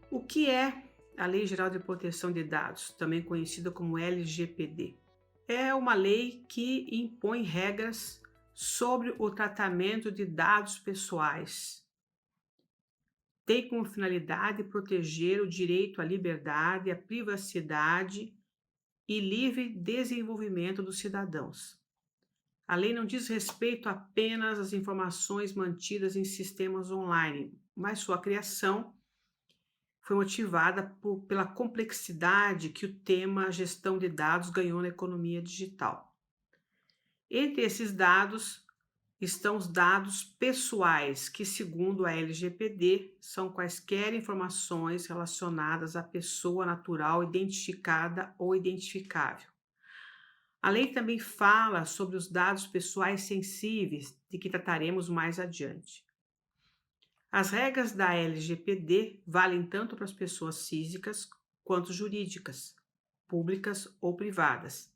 O que é a Lei Geral de Proteção de Dados, também conhecida como LGPD? É uma lei que impõe regras sobre o tratamento de dados pessoais. Tem como finalidade proteger o direito à liberdade, à privacidade e livre desenvolvimento dos cidadãos. A lei não diz respeito apenas às informações mantidas em sistemas online, mas sua criação foi motivada pela complexidade que o tema gestão de dados ganhou na economia digital. Entre esses dados estão os dados pessoais, que, segundo a LGPD, são quaisquer informações relacionadas à pessoa natural identificada ou identificável. A lei também fala sobre os dados pessoais sensíveis, de que trataremos mais adiante. As regras da LGPD valem tanto para as pessoas físicas quanto jurídicas, públicas ou privadas,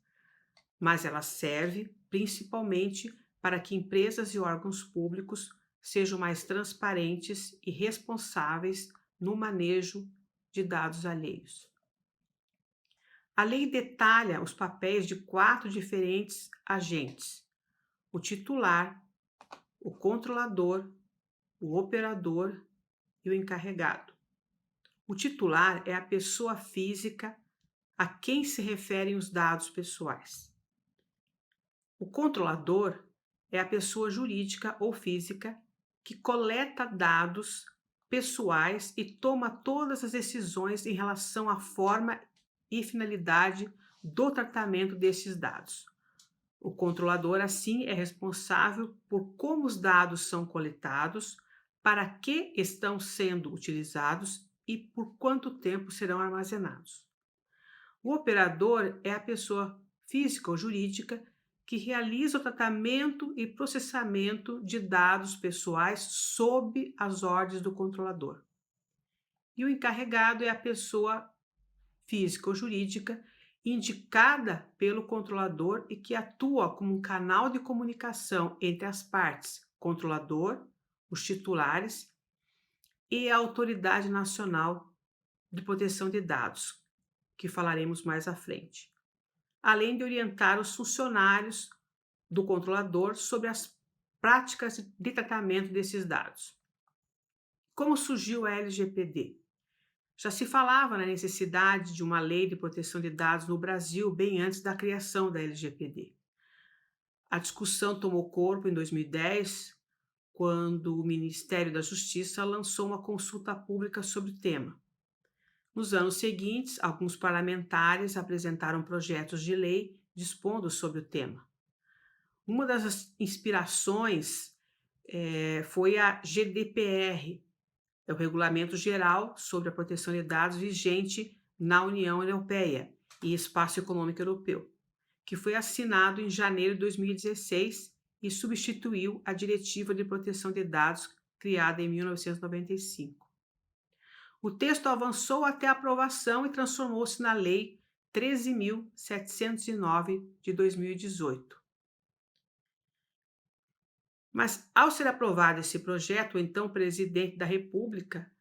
mas ela serve principalmente para que empresas e órgãos públicos sejam mais transparentes e responsáveis no manejo de dados alheios. A lei detalha os papéis de 4 diferentes agentes: o titular, o controlador, o operador e o encarregado. O titular é a pessoa física a quem se referem os dados pessoais. O controlador é a pessoa jurídica ou física que coleta dados pessoais e toma todas as decisões em relação à forma e finalidade do tratamento desses dados. O controlador, assim, é responsável por como os dados são coletados, para que estão sendo utilizados e por quanto tempo serão armazenados. O operador é a pessoa física ou jurídica que realiza o tratamento e processamento de dados pessoais sob as ordens do controlador. E o encarregado é a pessoa física ou jurídica indicada pelo controlador e que atua como um canal de comunicação entre as partes, controlador, os titulares e a Autoridade Nacional de Proteção de Dados, que falaremos mais à frente, além de orientar os funcionários do controlador sobre as práticas de tratamento desses dados. Como surgiu a LGPD? Já se falava na necessidade de uma lei de proteção de dados no Brasil bem antes da criação da LGPD. A discussão tomou corpo em 2010, quando o Ministério da Justiça lançou uma consulta pública sobre o tema. Nos anos seguintes, alguns parlamentares apresentaram projetos de lei dispondo sobre o tema. Uma das inspirações foi a GDPR, é o Regulamento Geral sobre a Proteção de Dados vigente na União Europeia e Espaço Econômico Europeu, que foi assinado em janeiro de 2016 e substituiu a Diretiva de Proteção de Dados criada em 1995. O texto avançou até a aprovação e transformou-se na Lei 13.709 de 2018. Mas, ao ser aprovado esse projeto, o então presidente da República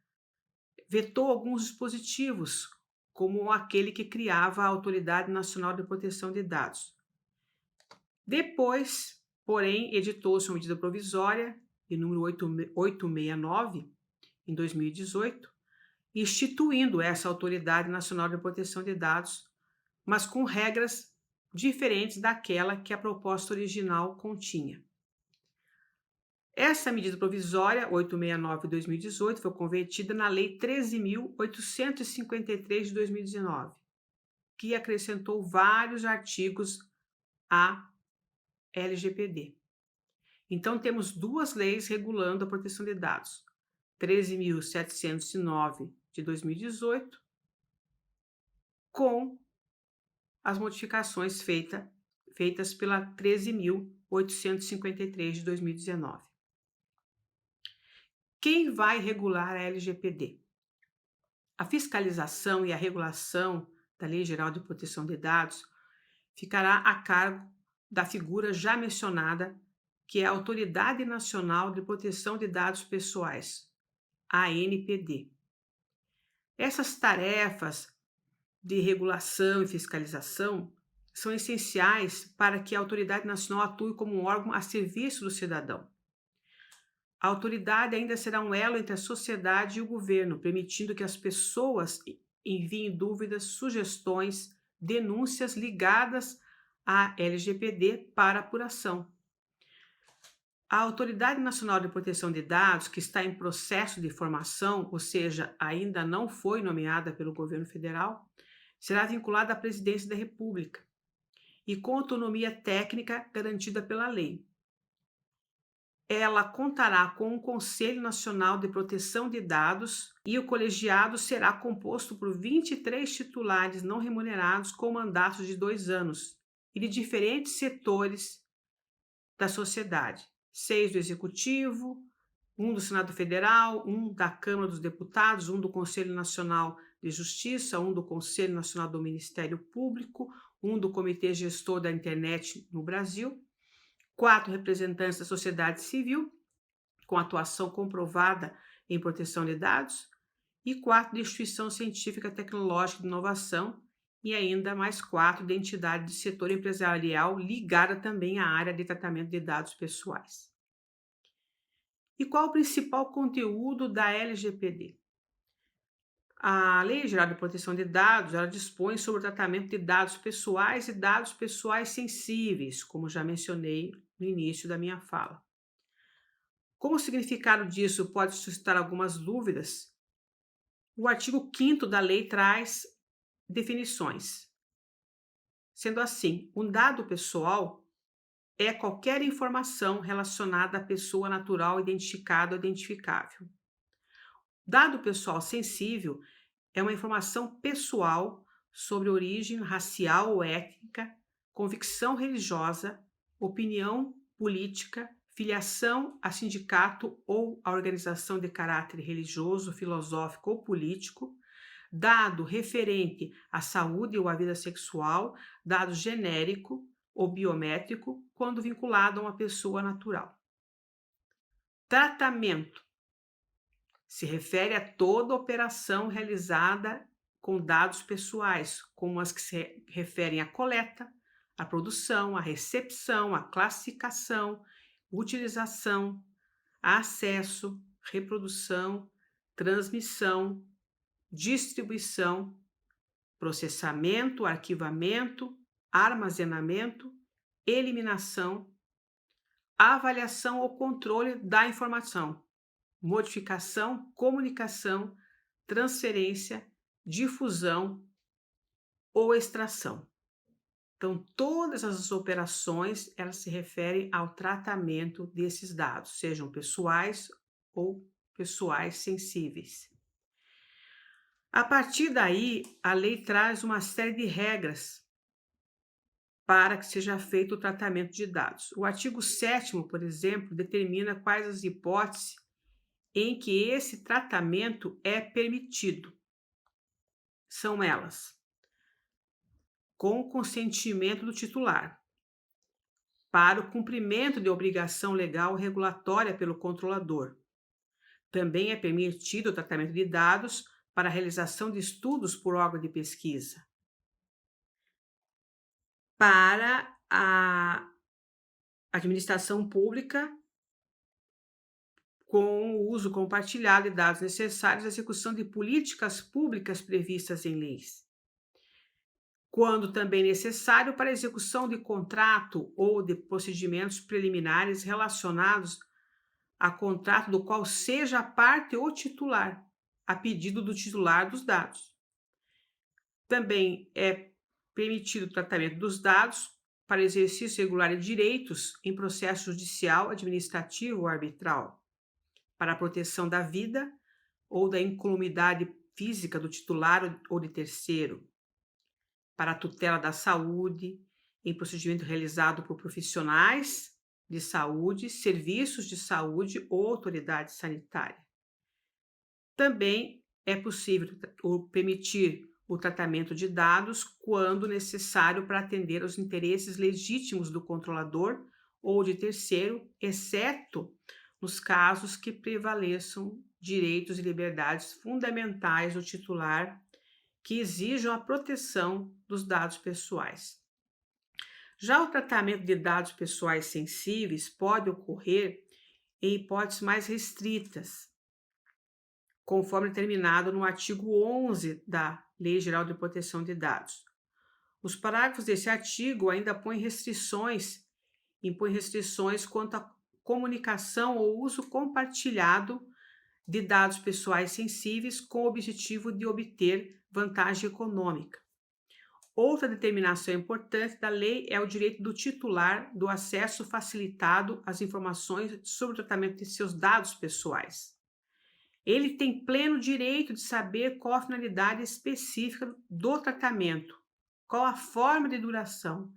vetou alguns dispositivos, como aquele que criava a Autoridade Nacional de Proteção de Dados. Depois, porém, editou-se uma medida provisória, de número 869, em 2018, instituindo essa Autoridade Nacional de Proteção de Dados, mas com regras diferentes daquela que a proposta original continha. Essa medida provisória, 869 de 2018, foi convertida na Lei 13.853 de 2019, que acrescentou vários artigos à LGPD. Então, temos duas leis regulando a proteção de dados: 13.709 de 2018, com as modificações feitas pela 13.853 de 2019. Quem vai regular a LGPD? A fiscalização e a regulação da Lei Geral de Proteção de Dados ficará a cargo da figura já mencionada, que é a Autoridade Nacional de Proteção de Dados Pessoais, ANPD. Essas tarefas de regulação e fiscalização são essenciais para que a autoridade nacional atue como um órgão a serviço do cidadão. A autoridade ainda será um elo entre a sociedade e o governo, permitindo que as pessoas enviem dúvidas, sugestões, denúncias ligadas à LGPD para apuração. A Autoridade Nacional de Proteção de Dados, que está em processo de formação, ou seja, ainda não foi nomeada pelo governo federal, será vinculada à Presidência da República e com autonomia técnica garantida pela lei. Ela contará com um Conselho Nacional de Proteção de Dados e o colegiado será composto por 23 titulares não remunerados com mandatos de 2 anos e de diferentes setores da sociedade. 6 do Executivo, 1 do Senado Federal, 1 da Câmara dos Deputados, 1 do Conselho Nacional de Justiça, 1 do Conselho Nacional do Ministério Público, 1 do Comitê Gestor da Internet no Brasil, 4 representantes da sociedade civil, com atuação comprovada em proteção de dados, e 4 de instituição científica, tecnológica de inovação, e ainda mais 4 de entidade de setor empresarial ligada também à área de tratamento de dados pessoais. E qual o principal conteúdo da LGPD? A Lei Geral de Proteção de Dados, ela dispõe sobre o tratamento de dados pessoais e dados pessoais sensíveis, como já mencionei no início da minha fala. Como o significado disso pode suscitar algumas dúvidas, o artigo 5º da lei traz definições. Sendo assim, um dado pessoal é qualquer informação relacionada à pessoa natural identificada ou identificável. Dado pessoal sensível é uma informação pessoal sobre origem racial ou étnica, convicção religiosa, opinião política, filiação a sindicato ou a organização de caráter religioso, filosófico ou político, dado referente à saúde ou à vida sexual, dado genérico ou biométrico, quando vinculado a uma pessoa natural. Tratamento se refere a toda operação realizada com dados pessoais, como as que se referem à coleta, à produção, à recepção, à classificação, utilização, acesso, reprodução, transmissão, distribuição, processamento, arquivamento, armazenamento, eliminação, avaliação ou controle da informação, modificação, comunicação, transferência, difusão ou extração. Então, todas essas operações, elas se referem ao tratamento desses dados, sejam pessoais ou pessoais sensíveis. A partir daí, a lei traz uma série de regras para que seja feito o tratamento de dados. O artigo 7º, por exemplo, determina quais as hipóteses em que esse tratamento é permitido. São elas: com o consentimento do titular, para o cumprimento de obrigação legal regulatória pelo controlador. Também é permitido o tratamento de dados para a realização de estudos por órgão de pesquisa. Para a administração pública, com o uso compartilhado de dados necessários à execução de políticas públicas previstas em leis. Quando também necessário para a execução de contrato ou de procedimentos preliminares relacionados a contrato do qual seja a parte ou titular, a pedido do titular dos dados. Também é permitido o tratamento dos dados para exercício regular de direitos em processo judicial, administrativo ou arbitral, para a proteção da vida ou da incolumidade física do titular ou de terceiro, para a tutela da saúde, em procedimento realizado por profissionais de saúde, serviços de saúde ou autoridade sanitária. Também é possível permitir o tratamento de dados quando necessário para atender aos interesses legítimos do controlador ou de terceiro, exceto nos casos que prevaleçam direitos e liberdades fundamentais do titular que exijam a proteção dos dados pessoais. Já o tratamento de dados pessoais sensíveis pode ocorrer em hipóteses mais restritas, conforme determinado no artigo 11 da Lei Geral de Proteção de Dados. Os parágrafos desse artigo ainda impõem restrições quanto à comunicação ou uso compartilhado de dados pessoais sensíveis com o objetivo de obter vantagem econômica. Outra determinação importante da lei é o direito do titular do acesso facilitado às informações sobre o tratamento de seus dados pessoais. Ele tem pleno direito de saber qual a finalidade específica do tratamento, qual a forma de duração,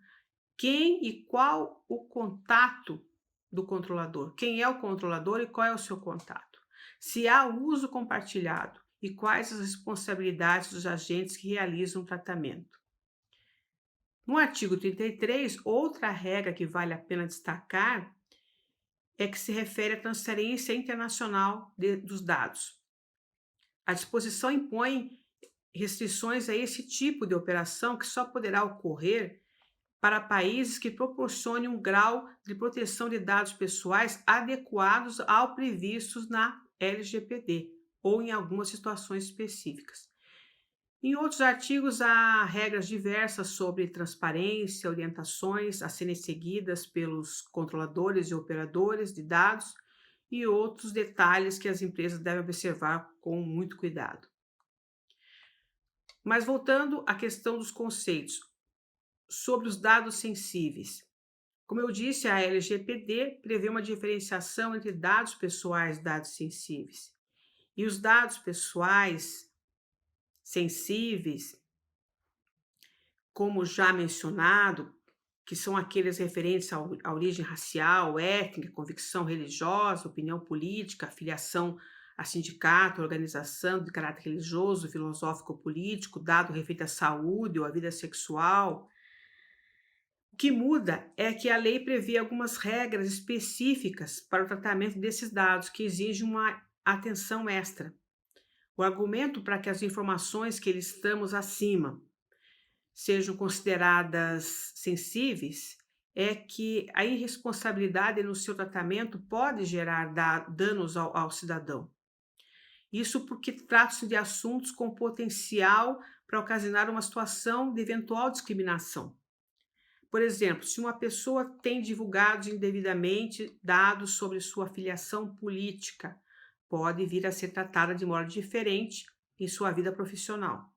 quem e qual o contato do controlador, quem é o controlador e qual é o seu contato, se há uso compartilhado e quais as responsabilidades dos agentes que realizam o tratamento. No artigo 33, outra regra que vale a pena destacar é que se refere à transferência internacional dos dados. A disposição impõe restrições a esse tipo de operação que só poderá ocorrer para países que proporcionem um grau de proteção de dados pessoais adequados ao previstos na LGPD ou em algumas situações específicas. Em outros artigos, há regras diversas sobre transparência, orientações a serem seguidas pelos controladores e operadores de dados e outros detalhes que as empresas devem observar com muito cuidado. Mas voltando à questão dos conceitos sobre os dados sensíveis. Como eu disse, a LGPD prevê uma diferenciação entre dados pessoais e dados sensíveis. E os dados pessoais sensíveis, como já mencionado, que são aqueles referentes à origem racial, étnica, convicção religiosa, opinião política, afiliação a sindicato, organização de caráter religioso, filosófico ou político, dado referente à saúde ou à vida sexual. O que muda é que a lei prevê algumas regras específicas para o tratamento desses dados que exigem uma atenção extra. O argumento para que as informações que listamos acima sejam consideradas sensíveis é que a irresponsabilidade no seu tratamento pode gerar danos ao cidadão. Isso porque trata-se de assuntos com potencial para ocasionar uma situação de eventual discriminação. Por exemplo, se uma pessoa tem divulgado indevidamente dados sobre sua filiação política, pode vir a ser tratada de modo diferente em sua vida profissional.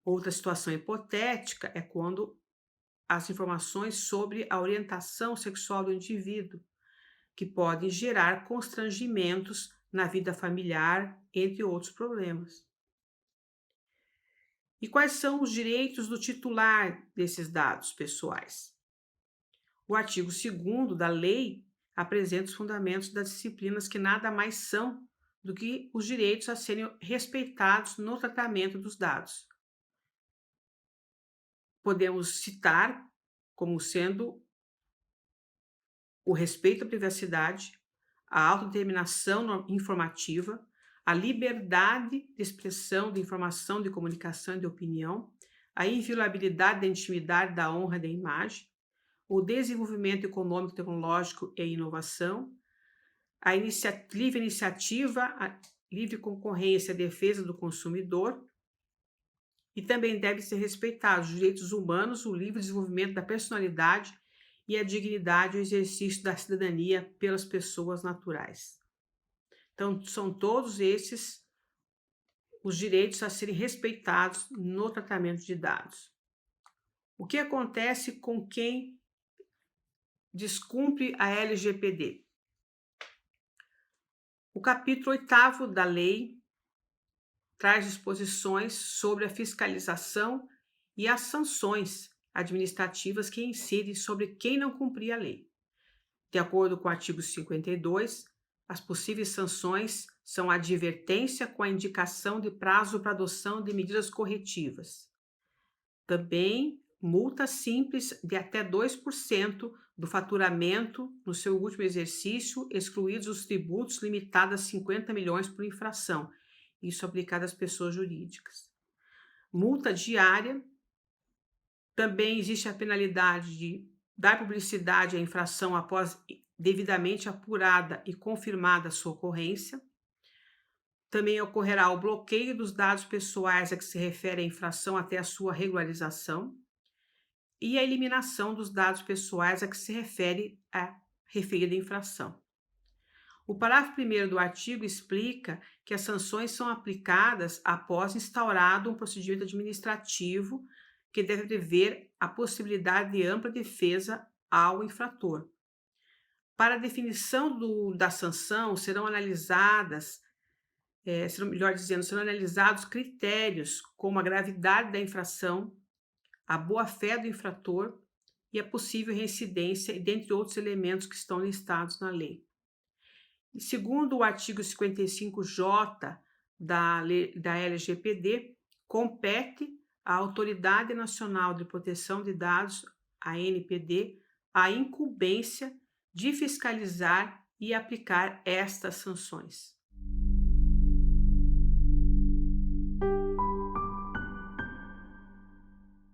Outra situação hipotética é quando as informações sobre a orientação sexual do indivíduo, que podem gerar constrangimentos na vida familiar, entre outros problemas. E quais são os direitos do titular desses dados pessoais? O artigo 2º da lei apresenta os fundamentos das disciplinas que nada mais são do que os direitos a serem respeitados no tratamento dos dados. Podemos citar como sendo o respeito à privacidade, a autodeterminação informativa, a liberdade de expressão, de informação, de comunicação e de opinião, a inviolabilidade da intimidade, da honra e da imagem, o desenvolvimento econômico, tecnológico e inovação, a livre iniciativa, a livre concorrência, a defesa do consumidor, e também devem ser respeitados os direitos humanos, o livre desenvolvimento da personalidade e a dignidade e o exercício da cidadania pelas pessoas naturais. Então, são todos esses os direitos a serem respeitados no tratamento de dados. O que acontece com quem descumpre a LGPD? O capítulo 8º da lei traz disposições sobre a fiscalização e as sanções administrativas que incidem sobre quem não cumprir a lei. De acordo com o artigo 52, as possíveis sanções são a advertência com a indicação de prazo para adoção de medidas corretivas. Também multa simples de até 2% do faturamento no seu último exercício, excluídos os tributos, limitado a 50 milhões por infração. Isso aplicado às pessoas jurídicas. Multa diária. Também existe a penalidade de dar publicidade à infração após devidamente apurada e confirmada a sua ocorrência. Também ocorrerá o bloqueio dos dados pessoais a que se refere a infração até a sua regularização e a eliminação dos dados pessoais a que se refere a referida infração. O parágrafo 1º do artigo explica que as sanções são aplicadas após instaurado um procedimento administrativo que deve prever a possibilidade de ampla defesa ao infrator. Para a definição da sanção, serão analisados critérios como a gravidade da infração, a boa-fé do infrator e a possível reincidência, dentre outros elementos que estão listados na lei. E segundo o artigo 55J da LGPD, compete à Autoridade Nacional de Proteção de Dados, a ANPD, a incumbência de fiscalizar e aplicar estas sanções.